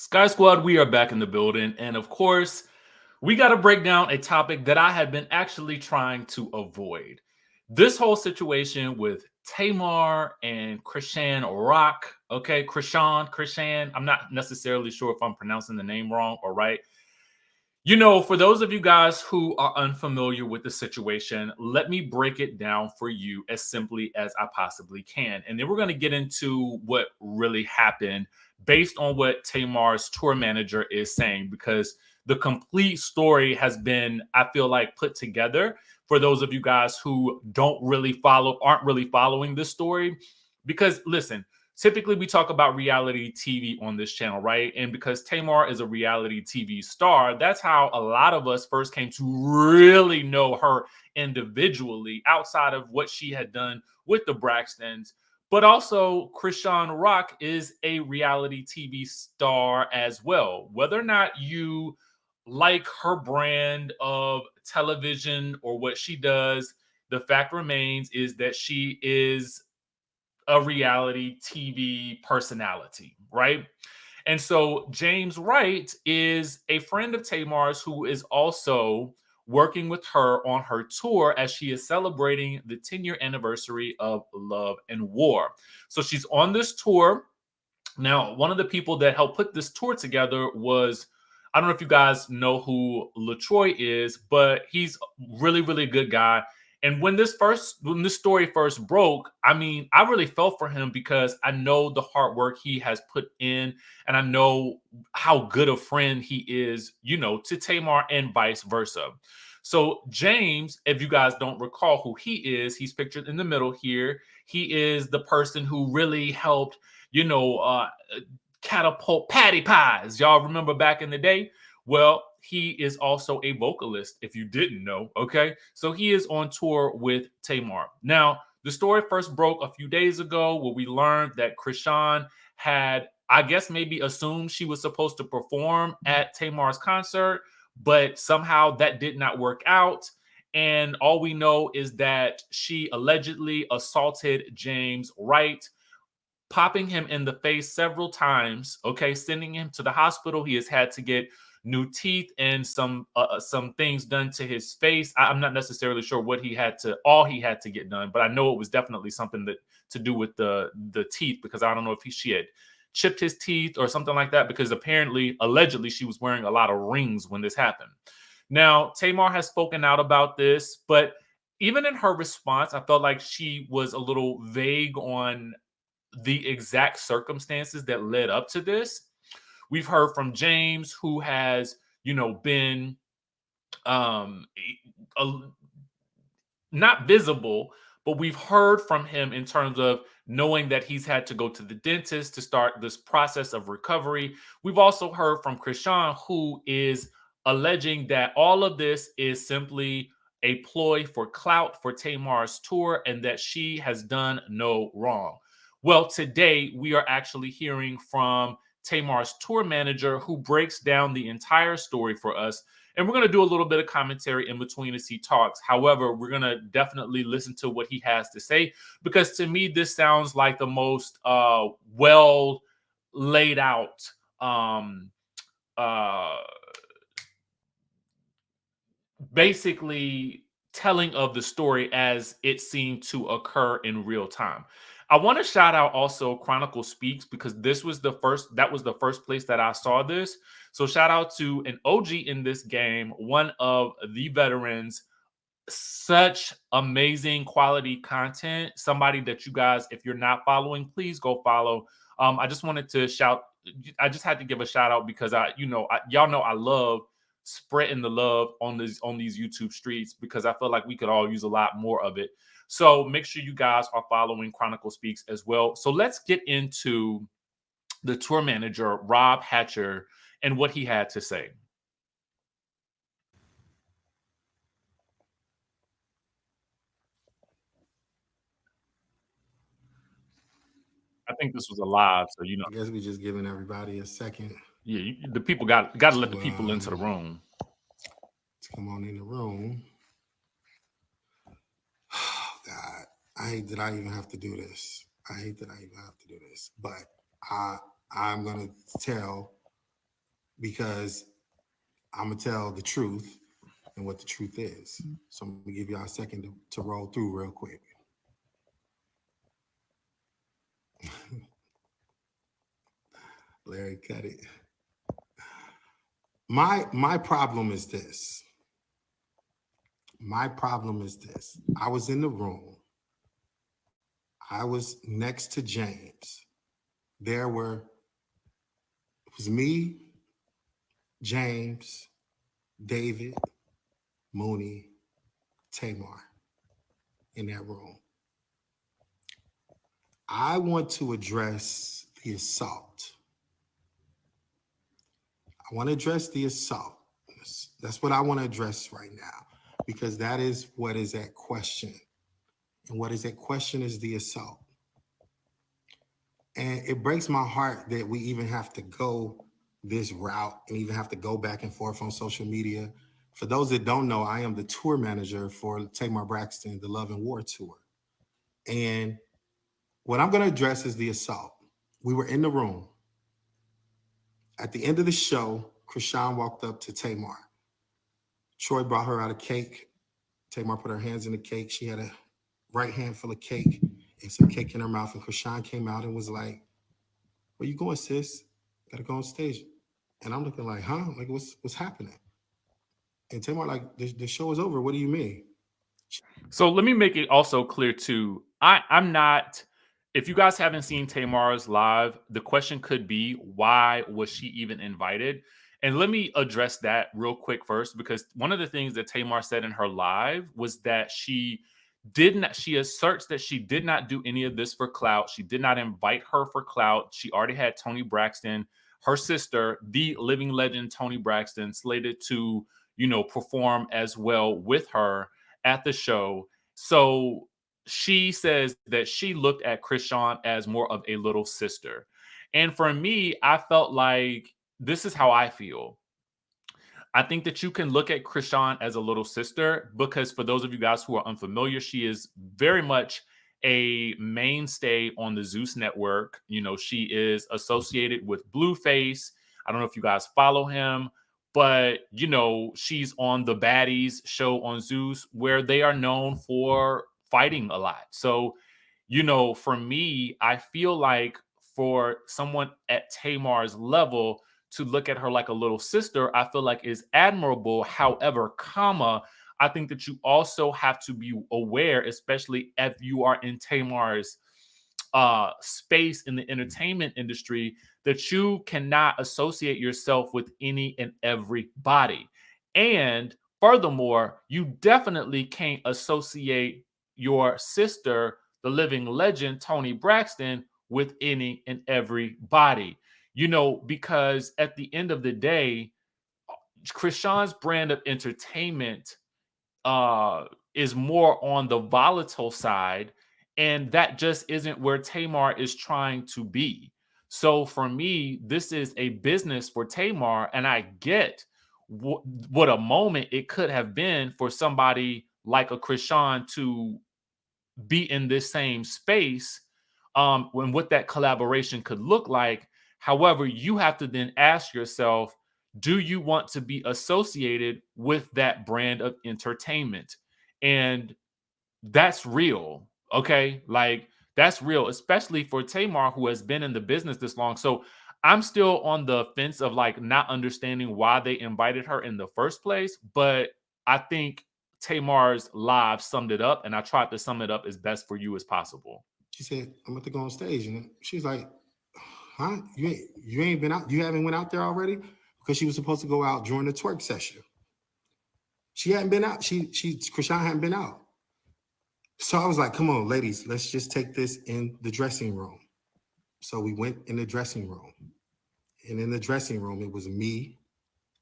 Sky Squad, we are back in the building. And of course, we got to break down a topic that I have been actually trying to avoid. This whole situation with Tamar and Chrisean Rock. Okay, Chrisean. I'm not necessarily sure if I'm pronouncing the name wrong or right. For those of you guys who are unfamiliar with the situation, let me break it down for you as simply as I possibly can. And then we're going to get into what really happened based on what Tamar's tour manager is saying, because the complete story has been, I feel like, put together for those of you guys who aren't really following this story. Because listen, typically we talk about reality TV on this channel, right? And because Tamar is a reality TV star, that's how a lot of us first came to really know her individually outside of what she had done with the Braxtons. But also, Chrisean Rock is a reality TV star as well. Whether or not you like her brand of television or what she does, the fact remains is that she is a reality TV personality, right? And so James Wright is a friend of Tamar's who is also working with her on her tour as she is celebrating the 10-year anniversary of Love and War. So she's on this tour. Now, one of the people that helped put this tour together was, I don't know if you guys know who LaTroy is, but he's a really, really good guy. And when this story first broke, I mean, I really felt for him because I know the hard work he has put in, and I know how good a friend he is, to Tamar and vice versa. So James, if you guys don't recall who he is, he's pictured in the middle here. He is the person who really helped, you know, uh, catapult patty pies. Y'all remember back in the day? Well, he is also a vocalist, if you didn't know. Okay. So he is on tour with Tamar. Now, the story first broke a few days ago where we learned that Chrisean had, I guess, maybe assumed she was supposed to perform at Tamar's concert, but somehow that did not work out. And all we know is that she allegedly assaulted James Wright, popping him in the face several times, okay, sending him to the hospital. He has had to get new teeth and some things done to his face. I'm not necessarily sure what all he had to get done, but I know it was definitely something that to do with the teeth, because I don't know if she had chipped his teeth or something like that, because allegedly she was wearing a lot of rings when this happened. Now, Tamar has spoken out about this, but even in her response, I felt like she was a little vague on the exact circumstances that led up to this. We've heard from James, who has, been um a, not visible, but we've heard from him in terms of knowing that he's had to go to the dentist to start this process of recovery. We've also heard from Chrisean, who is alleging that all of this is simply a ploy for clout for Tamar's tour and that she has done no wrong. Well, today we are actually hearing from Tamar's tour manager, who breaks down the entire story for us, and we're going to do a little bit of commentary in between as he talks. However, we're going to definitely listen to what he has to say, because to me, this sounds like the most well laid out uh, basically telling of the story as it seemed to occur in real time. I want to shout out also Chronicle Speaks, because that was the first place that I saw this. So shout out to an OG in this game, one of the veterans. Such amazing quality content. Somebody that you guys, if you're not following, please go follow. I just wanted to I just had to give a shout out because y'all know I love spreading the love on these YouTube streets, because I feel like we could all use a lot more of it. So make sure you guys are following Chronicle Speaks as well. So let's get into the tour manager, Rob Hatcher, and what he had to say. I think this was a live, so I guess we just giving everybody a second yeah, the people got to let the to people into the room. come on in the room. Oh, God, I hate that I even have to do this. I hate that I even have to do this, but I'm gonna tell because I'm gonna tell the truth and what the truth is. So I'm gonna give y'all a second to roll through real quick. Larry, cut it. My problem is this. My problem is this. I was in the room. I was next to James. It was me, James, David, Mooney, Tamar in that room. I want to address the assault. I want to address the assault. That's what I want to address right now, because that is what is at question. And what is at question is the assault. And it breaks my heart that we even have to go this route and even have to go back and forth on social media. For those that don't know, I am the tour manager for Tamar Braxton, the Love and War Tour. And what I'm going to address is the assault. We were in the room. At the end of the show, Chrisean walked up to Tamar. Troy brought her out a cake. Tamar put her hands in the cake. She had a right hand full of cake and some cake in her mouth. And Chrisean came out and was like, "Where you going, sis? Gotta go on stage." And I'm looking like, huh? Like, what's happening? And Tamar, like, the show is over. What do you mean? So let me make it also clear too. I'm not. If you guys haven't seen Tamar's live, the question could be, why was she even invited? And let me address that real quick first, because one of the things that Tamar said in her live was that she did not. She asserts that she did not do any of this for clout. She did not invite her for clout. She already had Toni Braxton, her sister, the living legend Toni Braxton, slated to perform as well with her at the show. So she says that she looked at Chrisean as more of a little sister. And for me, I felt like this is how I feel. I think that you can look at Chrisean as a little sister because, for those of you guys who are unfamiliar, she is very much a mainstay on the Zeus network. She is associated with Blueface. I don't know if you guys follow him, but she's on the Baddies show on Zeus, where they are known for fighting a lot. So, for me, I feel like for someone at Tamar's level to look at her like a little sister, I feel like is admirable. However, I think that you also have to be aware, especially if you are in Tamar's space in the entertainment industry, that you cannot associate yourself with any and everybody. And furthermore, you definitely can't associate your sister, the living legend, Toni Braxton, with any and everybody. Because at the end of the day, Chrisean's brand of entertainment is more on the volatile side, and that just isn't where Tamar is trying to be. So for me, this is a business for Tamar, and I get what a moment it could have been for somebody like a Chrisean to be in this same space, when what that collaboration could look like. However, you have to then ask yourself, do you want to be associated with that brand of entertainment? And that's real. Okay. Like, that's real, especially for Tamar, who has been in the business this long. So I'm still on the fence of like not understanding why they invited her in the first place. But I think Tamar's live summed it up, and I tried to sum it up as best for you as possible. She said, "I'm about to go on stage." And she's like, "Huh? You ain't been out? You haven't went out there already?" Because she was supposed to go out during the twerk session. She hadn't been out. Chrisean hadn't been out. So I was like, "Come on, ladies, let's just take this in the dressing room." So we went in the dressing room. And in the dressing room, it was me,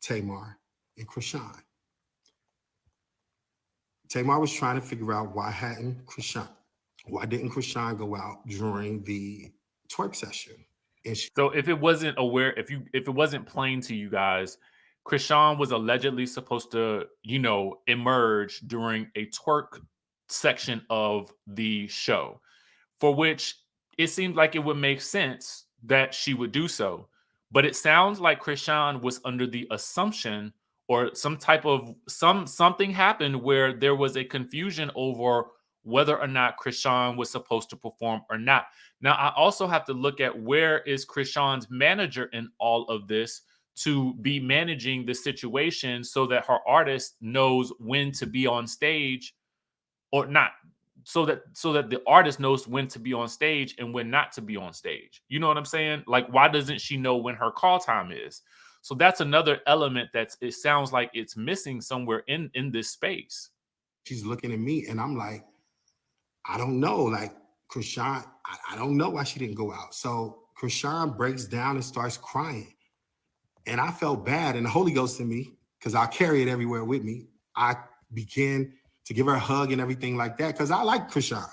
Tamar, and Chrisean. Tamar was trying to figure out why didn't Chrisean go out during the twerk session? And So if it wasn't plain to you guys, Chrisean was allegedly supposed to, emerge during a twerk section of the show, for which it seemed like it would make sense that she would do so. But it sounds like Chrisean was under the assumption or something happened where there was a confusion over whether or not Chrisean was supposed to perform or not. Now, I also have to look at where is Chrisean's manager in all of this to be managing the situation so that her artist knows when to be on stage or not, so that the artist knows when to be on stage and when not to be on stage. You know what I'm saying? Like, why doesn't she know when her call time is? So that's another element it sounds like it's missing somewhere in this space. She's looking at me and I'm like, I don't know. Like, Chrisean, I don't know why she didn't go out. So Chrisean breaks down and starts crying. And I felt bad. And the Holy Ghost in me, because I carry it everywhere with me, I began to give her a hug and everything like that, because I like Chrisean.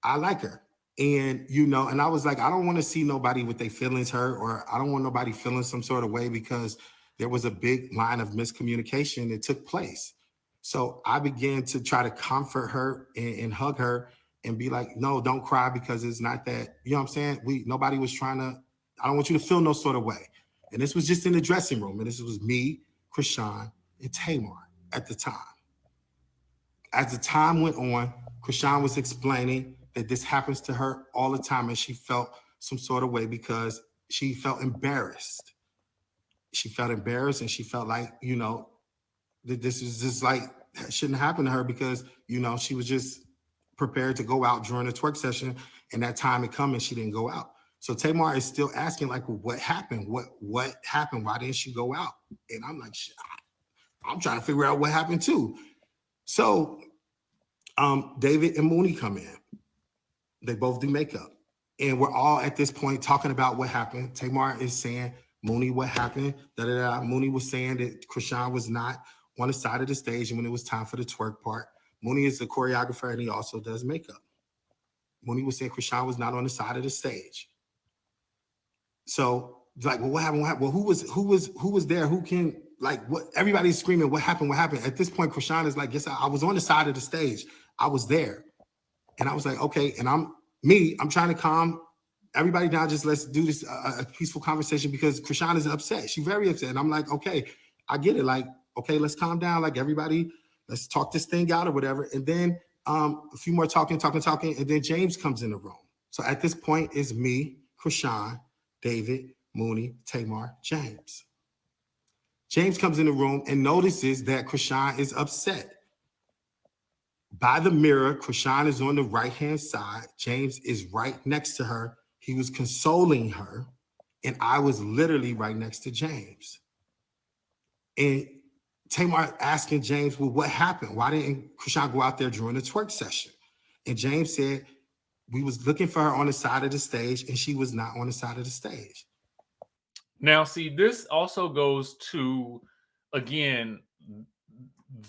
I like her. And, and I was like, I don't want to see nobody with their feelings hurt, or I don't want nobody feeling some sort of way, because there was a big line of miscommunication that took place. So I began to try to comfort her and hug her and be like, no, don't cry, because it's not that, you know what I'm saying? Nobody was trying to, I don't want you to feel no sort of way. And this was just in the dressing room. And this was me, Chrisean, and Tamar at the time. As the time went on, Chrisean was explaining that this happens to her all the time, and she felt some sort of way because she felt embarrassed. She felt embarrassed, and she felt like, that this is just like, that shouldn't happen to her, because, she was just prepared to go out during the twerk session, and that time had come and she didn't go out. So Tamar is still asking, like, well, what happened? What happened? Why didn't she go out? And I'm like, I'm trying to figure out what happened too. So David and Mooney come in. They both do makeup. And we're all at this point talking about what happened. Tamar is saying, Mooney, what happened? Mooney was saying that Chrisean was not on the side of the stage when it was time for the twerk part. Mooney is the choreographer and he also does makeup. Mooney was saying Chrisean was not on the side of the stage. So it's like, well, what happened? What happened? Well, who was there? Who can, like, what? Everybody's screaming, what happened? What happened? At this point, Chrisean is like, yes, I was on the side of the stage. I was there. And I was like, okay. And I'm trying to calm everybody down. Just let's do this a peaceful conversation, because Chrisean is upset. She's very upset. And I'm like, okay, I get it. Like, okay, let's calm down. Like, everybody, let's talk this thing out or whatever. And then a few more talking. And then James comes in the room. So at this point, it's me, Chrisean, David, Mooney, Tamar, James. James comes in the room and notices that Chrisean is upset. By the mirror, Chrisean is on the right-hand side. James is right next to her. He was consoling her, and I was literally right next to James. And Tamar asking James, well, what happened? Why didn't Chrisean go out there during the twerk session? And James said, we was looking for her on the side of the stage, and she was not on the side of the stage. Now, see, this also goes to, again,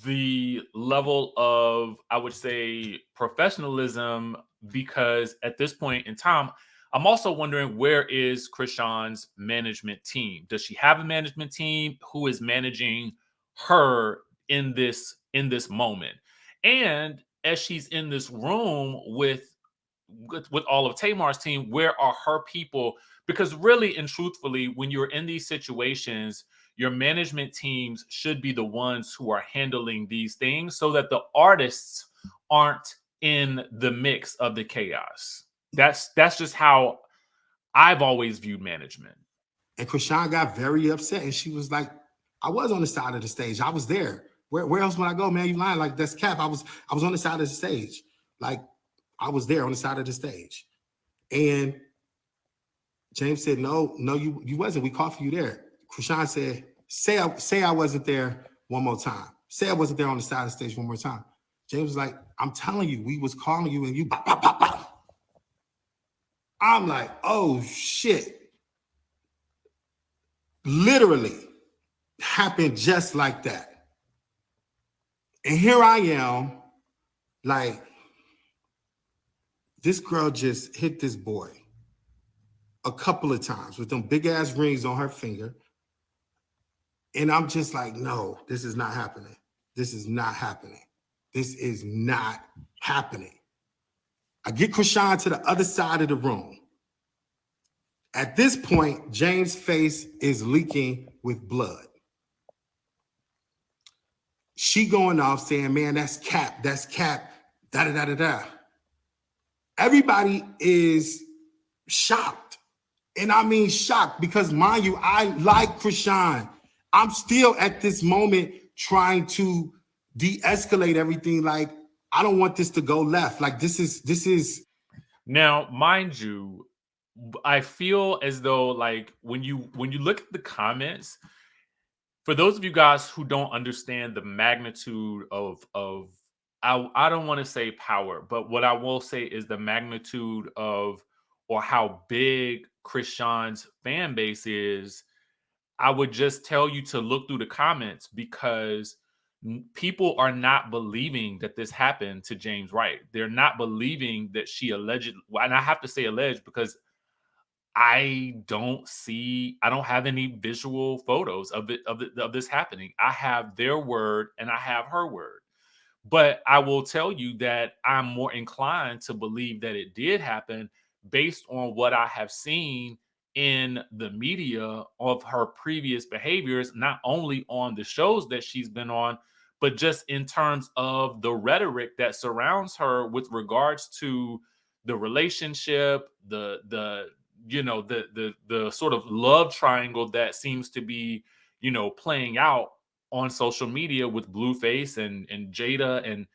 the level of, I would say, professionalism, because at this point in time, I'm also wondering, where is Chrisean's management team? Does she have a management team? Who is managing her in this moment? And as she's in this room with all of Tamar's team, where are her people? Because really and truthfully, when you're in these situations, your management teams should be the ones who are handling these things so that the artists aren't in the mix of the chaos. That's just how I've always viewed management. And Chrisean got very upset, and she was like, I was on the side of the stage. I was there. Where else would I go, man? You lying? Like, that's cap. I was on the side of the stage. Like, I was there on the side of the stage. And James said, no, you wasn't. We called for you there. Chrisean said, say I wasn't there one more time. Say I wasn't there on the side of the stage one more time. James was like, I'm telling you, we was calling you, and you bop, bop, bop, bop. I'm like, oh shit. Literally happened just like that. And here I am, like, this girl just hit this boy a couple of times with them big ass rings on her finger. And I'm just like, no, this is not happening. This is not happening. This is not happening. I get Chrisean to the other side of the room. At this point, James' face is leaking with blood. She going off saying, man, that's cap, da da da da da. Everybody is shocked. And I mean shocked because, mind you, I like Chrisean. I'm still at this moment trying to de-escalate everything. Like, I don't want this to go left. Like, this is. Now, mind you, I feel as though, like, when you look at the comments, for those of you guys who don't understand the magnitude of I don't want to say power, but what I will say is the magnitude of, or how big Chrisean's fan base is, I would just tell you to look through the comments, because people are not believing that this happened to James Wright. They're not believing that she allegedly, and I have to say alleged because I don't have any visual photos of this happening. I have their word and I have her word. But I will tell you that I'm more inclined to believe that it did happen based on what I have seen in the media of her previous behaviors, not only on the shows that she's been on, but just in terms of the rhetoric that surrounds her with regards to the relationship, the sort of love triangle that seems to be, playing out on social media with Blueface and Jada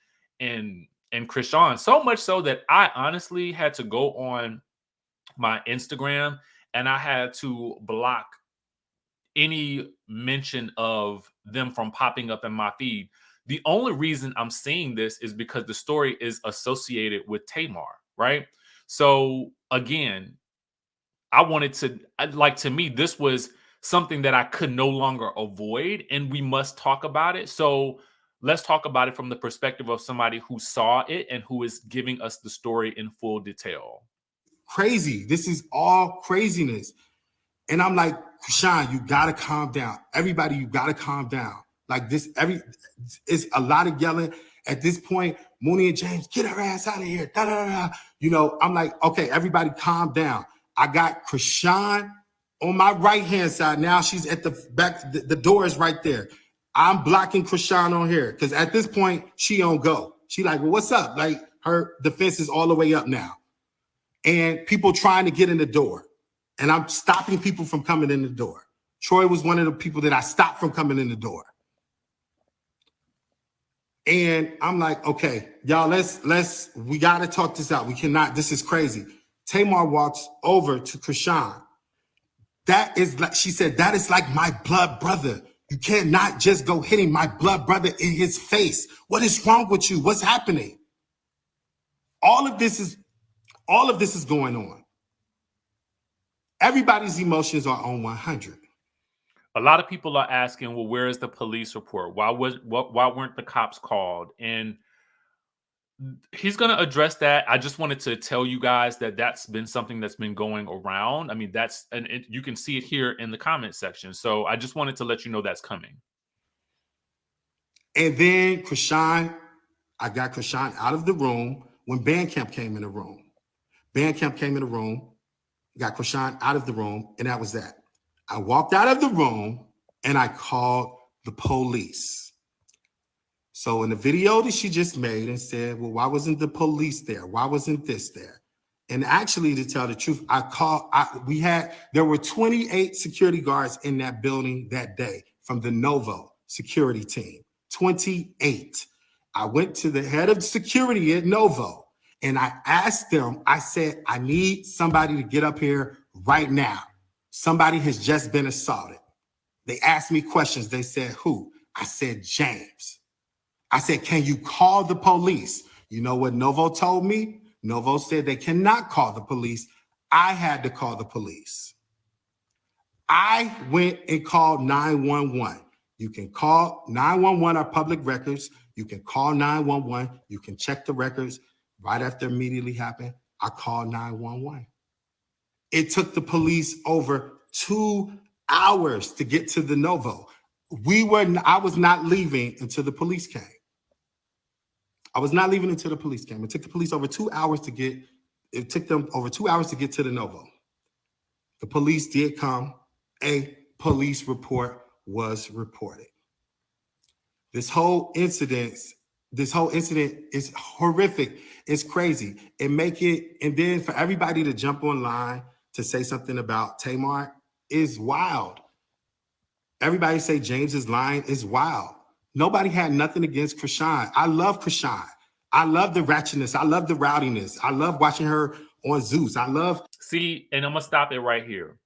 and Chrisean. So much so that I honestly had to go on my Instagram and I had to block any mention of them from popping up in my feed. The only reason I'm seeing this is because the story is associated with Tamar, right? So again, to me, this was something that I could no longer avoid, and we must talk about it. So let's talk about it from the perspective of somebody who saw it and who is giving us the story in full detail. Crazy. This is all craziness. And I'm like, Chrisean, you gotta calm down. Everybody, you gotta calm down. Like this, it's a lot of yelling. At this point, Mooney and James, get her ass out of here. Da, da, da, da. I'm like, okay, everybody calm down. I got Chrisean on my right-hand side. Now she's at the back. The door is right there. I'm blocking Chrisean on here because at this point, she don't go. She like, well, what's up? Like, her defense is all the way up now. And people trying to get in the door. And I'm stopping people from coming in the door. Troy was one of the people that I stopped from coming in the door. And I'm like, okay, y'all, we got to talk this out. We cannot, this is crazy. Tamar walks over to Chrisean. That is like, she said, that is like my blood brother. You cannot just go hitting my blood brother in his face. What is wrong with you? What's happening? All of this is going on. Everybody's emotions are on 100. A lot of people are asking, well, where is the police report? Why weren't the cops called? And he's going to address that. I just wanted to tell you guys that that's been something that's been going around. I mean, you can see it here in the comment section. So I just wanted to let you know that's coming. And then Chrisean, I got Chrisean out of the room when Bandcamp came in the room. Bandcamp came in the room, got Chrisean out of the room, and that was that. I walked out of the room and I called the police. So in the video that she just made and said, well, why wasn't the police there? Why wasn't this there? And actually, to tell the truth, there were 28 security guards in that building that day from the Novo security team, 28. I went to the head of security at Novo and I asked them, I said, I need somebody to get up here right now. Somebody has just been assaulted. They asked me questions. They said, who? I said, James. I said, can you call the police? You know what Novo told me? Novo said they cannot call the police. I had to call the police. I went and called 911. You can call 911 are public records. You can call 911. You can check the records. Right after immediately happened, I called 911. It took the police over 2 hours to get to the Novo. I was not leaving until the police came. It took the police over 2 hours to get to the Novo. The police did come. A police report was reported. This whole incident is horrific. It's crazy. And then for everybody to jump online to say something about Tamar is wild. Everybody say James is lying is wild. Nobody had nothing against Chrisean. I love Chrisean. I love the ratchetness. I love the rowdiness. I love watching her on Zeus. See, and I'm gonna stop it right here,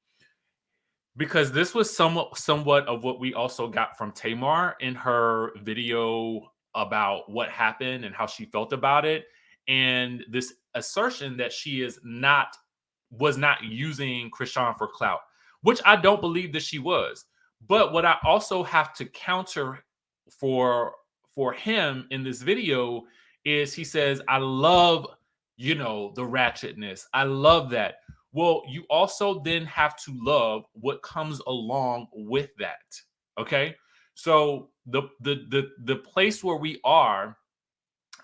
because this was somewhat of what we also got from Tamar in her video about what happened and how she felt about it, and this assertion that she was not using Chrisean for clout, which I don't believe that she was. But what I also have to counter for him in this video is he says, I love, the ratchetness. I love that. Well, you also then have to love what comes along with that. Okay. So the place where we are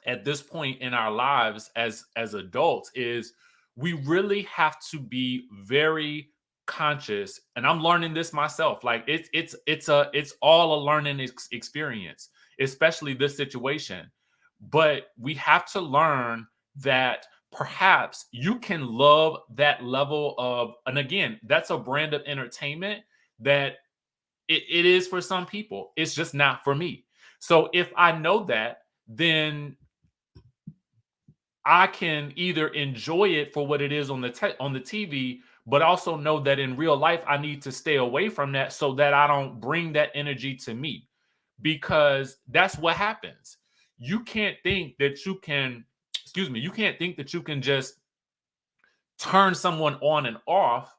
at this point in our lives as adults is we really have to be very conscious, and I'm learning this myself. Like it's all a learning experience, especially this situation. But we have to learn that perhaps you can love that level of, and again, that's a brand of entertainment that it is for some people. It's just not for me. So if I know that, then I can either enjoy it for what it is on the TV, but also know that in real life I need to stay away from that so that I don't bring that energy to me, because that's what happens. You can't think that you can, you can't think that you can just turn someone on and off,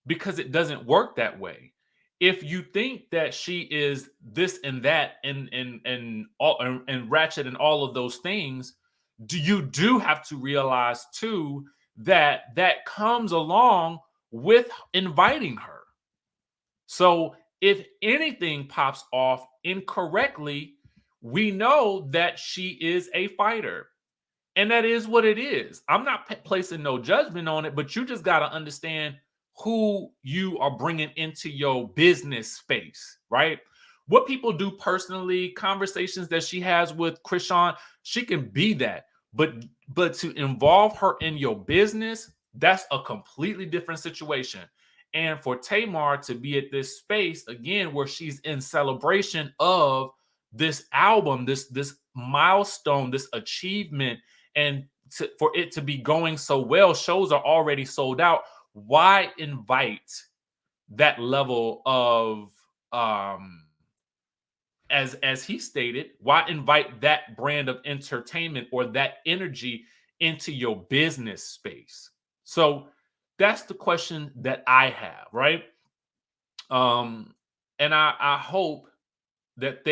because it doesn't work that way. If you think that she is this and that and ratchet and all of those things, you do have to realize too that that comes along with inviting her. So if anything pops off incorrectly, we know that she is a fighter. And that is what it is. I'm not placing no judgment on it, but you just got to understand who you are bringing into your business space, right? What people do personally, conversations that she has with Chrisean, she can be that. But to involve her in your business, that's a completely different situation. And for Tamar to be at this space again, where she's in celebration of this album, this milestone, this achievement, and for it to be going so well, shows are already sold out. Why invite that level of as he stated, why invite that brand of entertainment or that energy into your business space? So that's the question that I have, right? And I hope that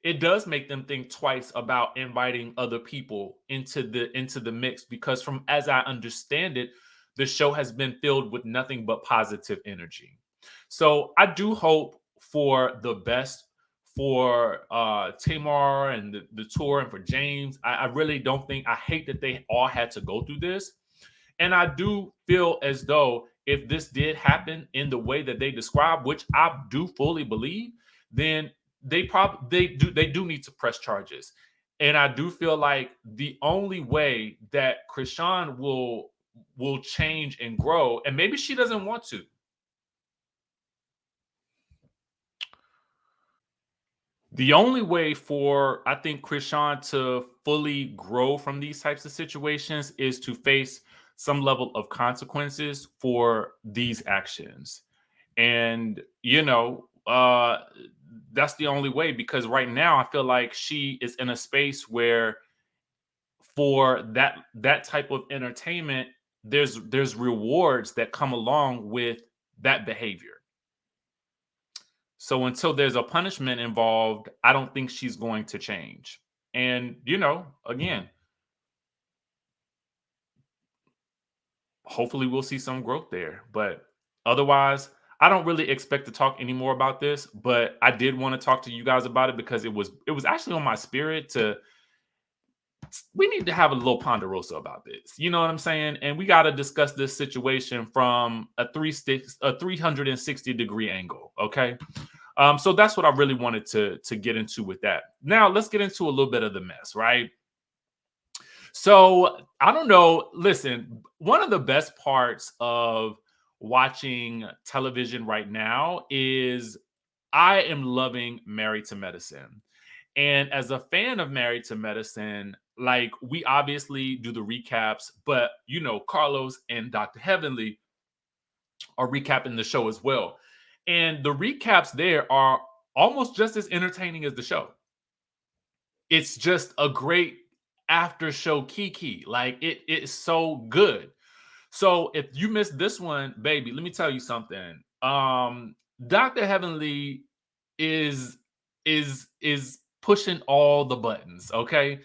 it does make them think twice about inviting other people into the mix, because from as I understand it, the show has been filled with nothing but positive energy. So I do hope for the best for Tamar and the tour, and for James. I really don't think, I hate that they all had to go through this. And I do feel as though if this did happen in the way that they describe, which I do fully believe, then they do need to press charges. And I do feel like the only way that Chrisean will change and grow, and maybe she doesn't want to. The only way for, I think, Chrisean to fully grow from these types of situations is to face some level of consequences for these actions. And, that's the only way, because right now I feel like she is in a space where for that type of entertainment, there's rewards that come along with that behavior. So until there's a punishment involved, I don't think she's going to change. And, again, hopefully we'll see some growth there. But otherwise, I don't really expect to talk anymore about this, but I did want to talk to you guys about it because it was actually on my spirit to we need to have a little ponderosa about this. You know what I'm saying? And we got to discuss this situation from a 360-degree angle. Okay. So that's what I really wanted to get into with that. Now let's get into a little bit of the mess, right? So I don't know. Listen, one of the best parts of watching television right now is I am loving Married to Medicine. And as a fan of Married to Medicine, like we obviously do the recaps, but you know, Carlos and Dr. Heavenly are recapping the show as well. And the recaps there are almost just as entertaining as the show. It's just a great after show kiki. Like it is so good. So if you missed this one, baby, let me tell you something. Dr. Heavenly is is pushing all the buttons, okay?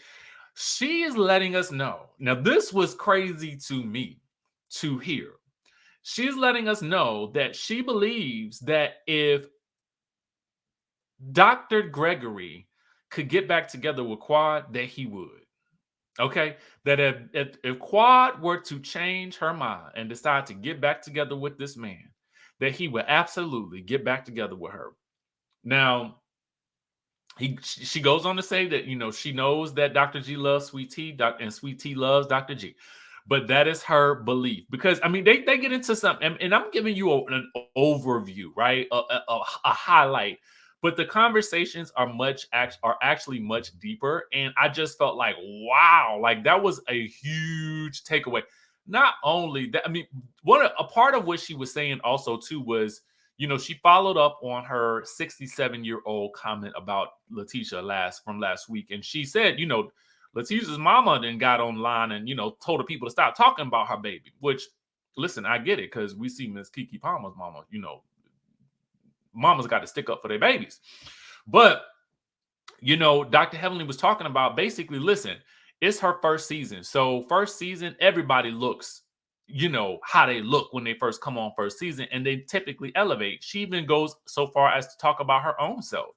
She is letting us know. Now, this was crazy to me to hear. She's letting us know that she believes that if Dr. Gregory could get back together with Quad, that he would. Okay, that if Quad were to change her mind and decide to get back together with this man, that he would absolutely get back together with her. Now, she goes on to say that she knows that Dr. G loves Sweet T, and Sweet T loves Dr. G, but that is her belief because I mean they get into something, and I'm giving you an overview, right, a highlight. But the conversations are actually much deeper, and I just felt like wow, like that was a huge takeaway. Not only that, I mean, a part of what she was saying also too was she followed up on her 67-year-old comment about Letitia from last week. And she said, Letitia's mama then got online and, told the people to stop talking about her baby, which, listen, I get it because we see Miss Kiki Palmer's mama, mama's got to stick up for their babies. But, Dr. Heavenly was talking about basically, listen, it's her first season. So first season, everybody looks how they look when they first come on first season, and they typically elevate. She even goes so far as to talk about her own self.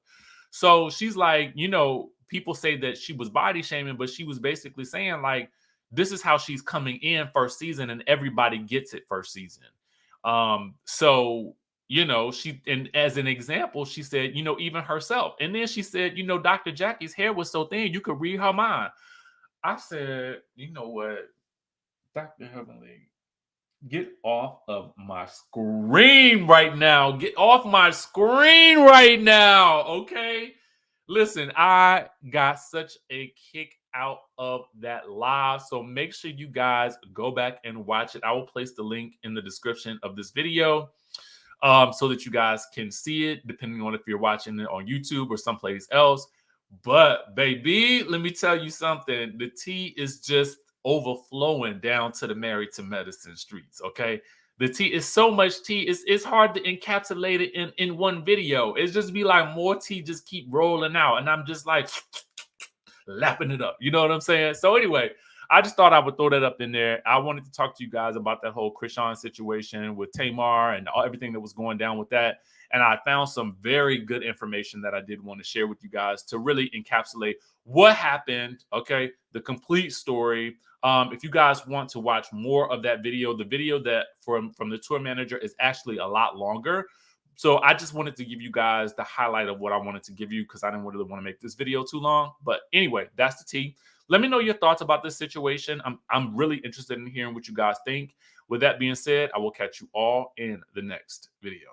So she's like, people say that she was body shaming, but she was basically saying like, this is how she's coming in first season, and everybody gets it first season. So she, and as an example, she said, even herself. And then she said, Dr. Jackie's hair was so thin, you could read her mind. I said, you know what, Dr. Heavenly, get off of my screen right now. Get off my screen right now. Okay. Listen, I got such a kick out of that live. So make sure you guys go back and watch it. I will place the link in the description of this video so that you guys can see it, depending on if you're watching it on YouTube or someplace else. But baby, let me tell you something. The tea is just overflowing down to the Married to Medicine streets. Okay, the tea is so much tea. It's hard to encapsulate it in one video. It's just be like more tea just keep rolling out, and I'm just like lapping it up. You know what I'm saying? So anyway, I just thought I would throw that up in there. I wanted to talk to you guys about that whole Chrisean situation with Tamar and everything that was going down with that. And I found some very good information that I did want to share with you guys to really encapsulate what happened. Okay, the complete story. If you guys want to watch more of that video, the video that from the tour manager is actually a lot longer. So I just wanted to give you guys the highlight of what I wanted to give you because I didn't really want to make this video too long. But anyway, that's the tea. Let me know your thoughts about this situation. I'm really interested in hearing what you guys think. With that being said, I will catch you all in the next video.